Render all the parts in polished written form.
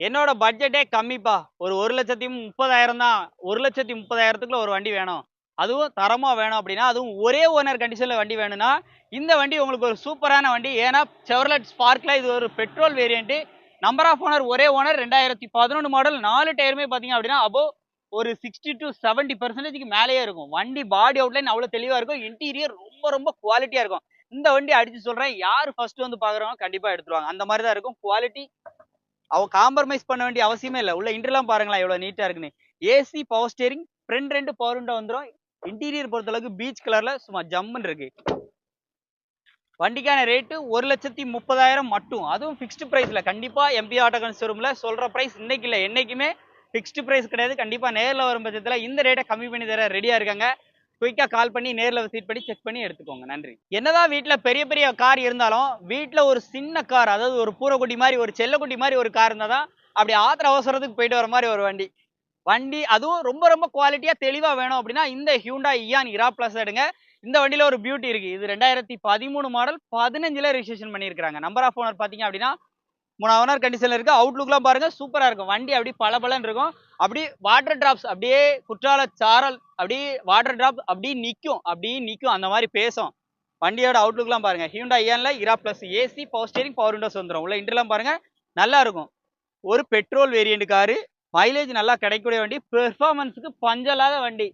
என்னோட பட்ஜெட்டே கம்மிப்பா. ஒரு 1,30,000 தான். 1,30,000க்குள்ள ஒரு வண்டி வேணும். அதுவும் தரமா வேணும் அப்படின்னா, அதுவும் ஒரே ஓனர் கண்டிஷன்ல வண்டி வேணும்னா, இந்த வண்டி உங்களுக்கு ஒரு சூப்பரான வண்டி. ஏன்னா, Chevrolet Sparkல இது ஒரு petrol variant. Number of owner ஒரே ஓனர் 2011 மாடல் 4 டயருமே பார்த்தீங்க அப்படின்னா, அபோவ் ஒரு 60 to 70% மேலேயே இருக்கும். வண்டி பாடி அவுட்லைன் அவ்வளோ தெளிவா இருக்கும். இன்டீரியர் ரொம்ப ரொம்ப குவாலிட்டியா இருக்கும். இந்த வண்டி அடிச்சு சொல்றேன், யார் ஃபர்ஸ்ட் வந்து பார்க்குறாங்களோ கண்டிப்பா எடுத்துருவாங்க. அந்த மாரி தான் இருக்கும். குவாலிட்டி காம்ப்ரமைஸ் பண்ண வேண்டிய அவசியமே இல்ல. உள்ள இன்டர்லாம் பாருங்களேன் எவ்வளவு நீட்டா இருக்குன்னு. AC, power steering, front 2 power window வந்துரும். இன்டீரியர் பொறுத்தளவுக்கு பீச் கலர்ல சும்மா ஜம்முன்னு இருக்கு. வண்டிக்கான ரேட்டு 1,30,000 மட்டும். அதுவும் ஃபிக்ஸ்டு பிரைஸ்ல. கண்டிப்பா எம்பி ஆட்டோ கன்சோரூம்ல சொல்ற பிரைஸ் இன்னைக்கு இல்ல, என்னைக்குமே ஃபிக்ஸ்டு பிரைஸ் கிடையாது. கண்டிப்பா நேர்ல வரும் பட்சத்துல இந்த ரேட்ட கம்மி பண்ணி தர ரெடியா இருக்காங்க. குயிக்கா கால் பண்ணி நேர்ல விசிட் பண்ணி செக் பண்ணி எடுத்துக்கோங்க. நன்றி. என்னதான் வீட்ல பெரிய பெரிய கார் இருந்தாலும், வீட்ல ஒரு சின்ன கார், அதாவது ஒரு பூனைக்குட்டி மாரி, ஒரு செல்லக்குட்டி மாரி ஒரு கார் இருந்தா தான், அப்படி ஆத்திர அவசரத்துக்கு போயிட்டு வர மாரி ஒரு வண்டி. வண்டி அதுவும் ரொம்ப ரொம்ப குவாலிட்டியா தெளிவா வேணும் அப்படின்னா, இந்த Hyundai Ion Era Plus எடுங்க. இந்த வண்டியில ஒரு பியூட்டி இருக்கு. இது 2013 மாடல் 15ல ரெஜிஸ்ட்ரேஷன் பண்ணியிருக்காங்க. நம்பர் ஆஃப் ஓனர் பார்த்தீங்க அப்படின்னா, 3 ஓனர் கண்டிஷன்ல இருக்கு. அவுட்லுக்லாம் பாருங்க சூப்பரா இருக்கும். வண்டி அப்படியே பளபளன்னு இருக்கும். அப்படியே வாட்டர் டிராப்ஸ் அப்படியே குற்றால சாரல் அப்படியே வாட்டர் டிராப் அப்படியே நிக்கும். அப்படியே நிக்கும். அந்த மாரி பேசும். வண்டியோட அவுட்லுக்லாம் பாருங்க. Hyundai Ionல Era Plus AC, power steering, power Windows வந்துரும். உள்ள இன்டர்லாம் பாருங்க. நல்லா இருக்கும். ஒரு பெட்ரோல் வேரியன்ட் காரு. மைலேஜ் நல்லா கிடைக்கக்கூடிய வண்டி. பெர்ஃபார்மன்ஸ்க்கு பஞ்சமில்லாத வண்டி.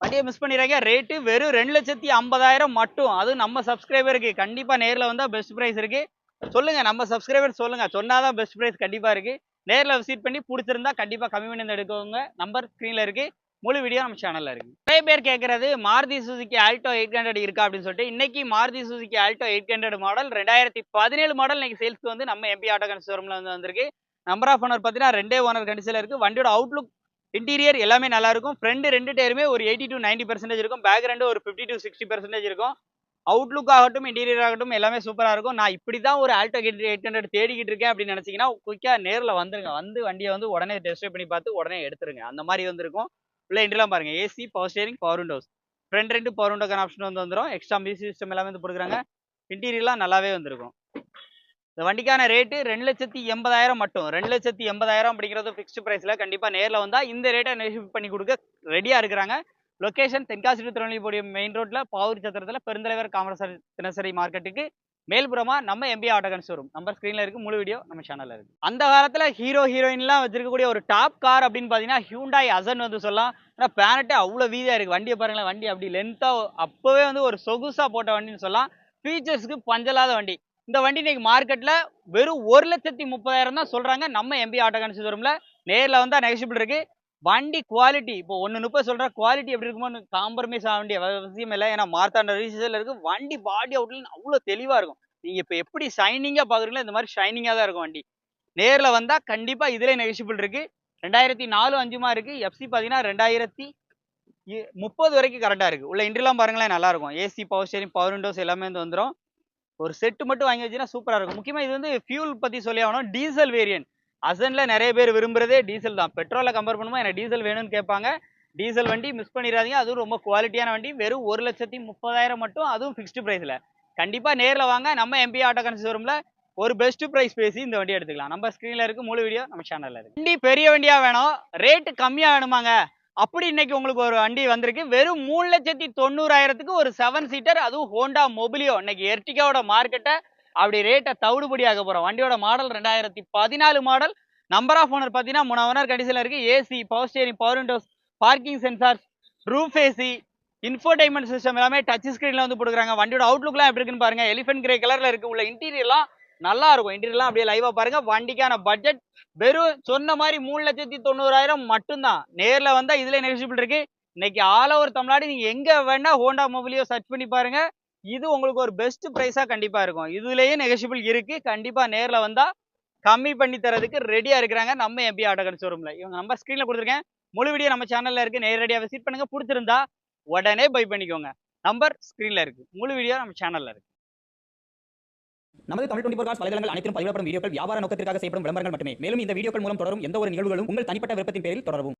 வண்டியை மிஸ் பண்ணிடுறாங்க. ரேட்டு வெறும் 2,50,000 மட்டும். அதுவும் நம்ம சப்ஸ்கிரைபருக்கு கண்டிப்பா நேர்ல வந்தா பெஸ்ட் பிரைஸ் இருக்கு. சொல்லுங்க, நம்ம சப்ஸ்கிரைபர் சொல்லுங்க. சொன்னாதான் பெஸ்ட் பிரைஸ் கண்டிப்பா இருக்கு. நேர்ல விசிட் பண்ணி பிடிச்சிருந்தா கண்டிப்பா கம்மி பண்ணி வந்து எடுக்கோங்க. நம்பர் ஸ்கிரீன்ல இருக்கு. முழு வீடியோ நம்ம சேனல்ல இருக்கு. நிறைய பேர் கேட்கறது மாருதி சுசுகி ஆல்டோ 800 இருக்கா அப்படின்னு சொல்லிட்டு. இன்னைக்கு Maruti Suzuki Alto 800 model 2017 model இன்னைக்கு சேல்ஸ்க்கு வந்து நம்ம எம்பி ஆட்டோ கன்சோரூம்ல வந்து வந்திருக்கு. நம்பர் ஆஃப் ஓனர் பார்த்தீங்கன்னா 2 ஓனர் கண்டிஷன்ல இருக்கு. வண்டியோட அவுட்லுக் இன்டீரியர் எல்லாமே நல்லா இருக்கும். ஃப்ரண்ட் 2 டயருமே ஒரு 80 to 90% இருக்கும். பேக் 2 ஒரு 50 to 60% இருக்கும். அவுட்லுக் ஆகட்டும், இன்டீரியர் ஆகட்டும் எல்லாமே சூப்பரா இருக்கும். நான் இப்படி தான் ஒரு ஆல்டோ 800 தேடிக்கிட்டு இருக்கேன் அப்படின்னு நினைச்சீங்கன்னா, குயிக்கா நேர்ல வந்துருங்க. வந்து வண்டியை வந்து உடனே டெஸ்ட் ட்ரைவ் பண்ணி பார்த்து உடனே எடுத்துருங்க. அந்த மாதிரி வந்திருக்கும். உள்ள இன்டர்லாம் பாருங்க. AC, power steering, power windows. Front 2 power விண்டோக்கான ஆப்ஷன் வந்து வந்துரும். எக்ஸ்ட்ரா மியூசிக் சிஸ்டம் எல்லாமே வந்து கொடுக்குறாங்க. இன்டீரியர்லாம் நல்லாவே வந்திருக்கும். இந்த வண்டிக்கான ரேட்டு 2,80,000 மட்டும். 2,80,000 அப்படிங்கிறது ஃபிக்ஸ்டு பிரைஸ்ல. கண்டிப்பா நேர்ல வந்தா இந்த ரேட்டை நெகோஷியேட் பண்ணி கொடுக்க ரெடியா இருக்கிறாங்க. Location Tenkasi to Tirunelveli main ரோட்ல பாவூர் சத்திரத்துல பெருந்தலைவர் காமராசர் தினசரி மார்க்கெட்டுக்கு மேல்புறமா நம்ம எம்பி ஆட்டோ கன்சோரூம். நம்பர் ஸ்கிரீன்ல இருக்கு. முழு வீடியோ நம்ம சேனல்ல இருக்கு. அந்த காலத்துல ஹீரோ ஹீரோயின்லாம் வச்சிருக்கக்கூடிய ஒரு டாப் கார் அப்படின்னு பாத்தீங்கன்னா Hyundai Accent வந்து சொல்லலாம். ஆனா பிளானட்டே அவ்வளவு வீதியா இருக்கு. வண்டியை பாருங்களேன். வண்டி அப்படி லென்த்தா அப்பவே வந்து ஒரு சொகுசா போட்ட வண்டின்னு சொல்லலாம். ஃபீச்சர்ஸ்க்கு பஞ்சலாத வண்டி. இந்த வண்டி இன்னைக்கு மார்க்கெட்ல வெறும் 1,30,000 தான் சொல்றாங்க. நம்ம எம்பி ஆட்டோ கன்சோரூம்ல நேர்ல வந்தா நெகோஷியபிள் இருக்கு. வண்டி குவாலிட்டி இப்போ 1,30 சொல்ற குவாலிட்டி எப்படி இருக்குமோ காம்ப்ரமைஸ் ஆக வேண்டிய அவசியம் இல்லை. ஏன்னா மார்த்தாண்ட ரிஜிஸ்ட்ரேஷன்ல இருக்கு. வண்டி பாடி அவுட்லைன் அவ்வளோ தெளிவா இருக்கும். நீங்க இப்போ எப்படி ஷைனிங்கா பாக்குறீங்களோ இந்த மாதிரி ஷைனிங்கா தான் இருக்கும் வண்டி. நேர்ல வந்தா கண்டிப்பா இதுல நெகோஷியபிள் இருக்கு. 2004 5மா இருக்கு. எஃப்சி பாத்தீங்கன்னா 2030 வரைக்கும் கரெக்டா இருக்கு. உள்ள இன்டர்லாம் பாருங்களேன் நல்லா இருக்கும். AC, power steering, power Windows எல்லாமே வந்து வந்துரும். ஒரு செட் மட்டும் வாங்கி வச்சுன்னா சூப்பரா இருக்கும். முக்கியமா இது வந்து ஃபியூல் பத்தி சொல்லி ஆகணும். Diesel variant. அசன்ல நிறைய பேர் விரும்புறதே டீசல் தான். பெட்ரோலை கம்பேர் பண்ணும்போது எனக்கு டீசல் வேணும்னு கேட்பாங்க. டீசல் வண்டி மிஸ் பண்ணிடாதீங்க. அதுவும் ரொம்ப குவாலிட்டியான வண்டி. வெறும் 1,30,000 மட்டும். அதுவும் ஃபிக்ஸ்டு பிரைஸ்ல. கண்டிப்பா நேர்ல வாங்க. நம்ம எம்பி ஆட்டோ கன்சோரூம்ல ஒரு பெஸ்ட் பிரைஸ் பேசி இந்த வண்டி எடுத்துக்கலாம். நம்ம ஸ்கிரீன்ல இருக்கு. முழு வீடியோ நம்ம சேனல்ல இருக்கு. வண்டி பெரிய வண்டியா வேணும், ரேட்டு கம்மியா வேணுமாங்க, அப்படி இன்னைக்கு உங்களுக்கு ஒரு வண்டி வந்திருக்கு. வெறும் 3,90,000க்கு ஒரு 7 சீட்டர். அதுவும் ஹோண்டா மொபிலியோ. இன்னைக்கு எர்டிகாவோட மார்க்கெட்டை அப்படி ரேட்டை தவிடுபடியாக போறோம். வண்டியோட model 2014 model. Number of owner பார்த்தீங்கன்னா 3 ஓனர் கண்டிஷன்ல இருக்கு. AC, power steering, power windows, parking sensors, roof AC, infotainment system எல்லாமே டச் ஸ்கிரீன்ல வந்து போட்டுருக்காங்க. வண்டியோட அவுட்லுக்லாம் எப்படி இருக்குன்னு பாருங்க. எலிஃபென்ட் கிரே கலர்ல இருக்கு. உள்ள இன்டீரியர்லாம் நல்லா இருக்கும். இன்டீரியர்லாம் அப்படியே லைவா பாருங்க. வண்டிக்கான பட்ஜெட் வெறும் சொன்ன மாதிரி 3,90,000 மட்டும்தான். நேர்ல வந்தா இதுல நெகோஷியபிள் இருக்கு. இன்னைக்கு ஆல் ஓவர் தமிழ்நாடு நீங்க எங்க வேணா ஹோண்டா மொபிலியோ சர்ச் பண்ணி பாருங்க. இது உங்களுக்கு ஒரு பெஸ்ட் பிரைஸா கண்டிப்பா இருக்கும். இதுலயே நெகோஷியபிள் இருக்கு. கண்டிப்பா நேர்ல வந்தா கம்மி பண்ணி தரதுக்கு ரெடியா இருக்கிறாங்க நம்ம எம்பி ஆட்டோ கன்சோரூம்ல. இவங்க நம்பர் ஸ்கிரீன்ல கொடுத்துருக்கேன். முழு வீடியோ நம்ம சேனல்ல இருக்கு. நேரடியா விசிட் பண்ணுங்க. பிடிச்சிருந்தா உடனே பை பண்ணிக்கோங்க. நம்பர் ஸ்கிரீன்ல இருக்கு. முழு வீடியோ நம்ம சேனல்ல இருக்கு. நமது தமிழ் 24 காஸ் வலைதளங்கள் அனைத்தும் பதிவிடப்படும் வீடியோக்கள் வியாபார நோக்கத்திற்காக செய்யப்படும் விளம்பரங்கள் மட்டுமே. மேலும் இந்த வீடியோக்கள் மூலம் தொடரும் எந்த ஒரு நிகழ்வுகளும் உங்கள் தனிப்பட்ட விருப்பத்தின் பேரில் தொடரவும்.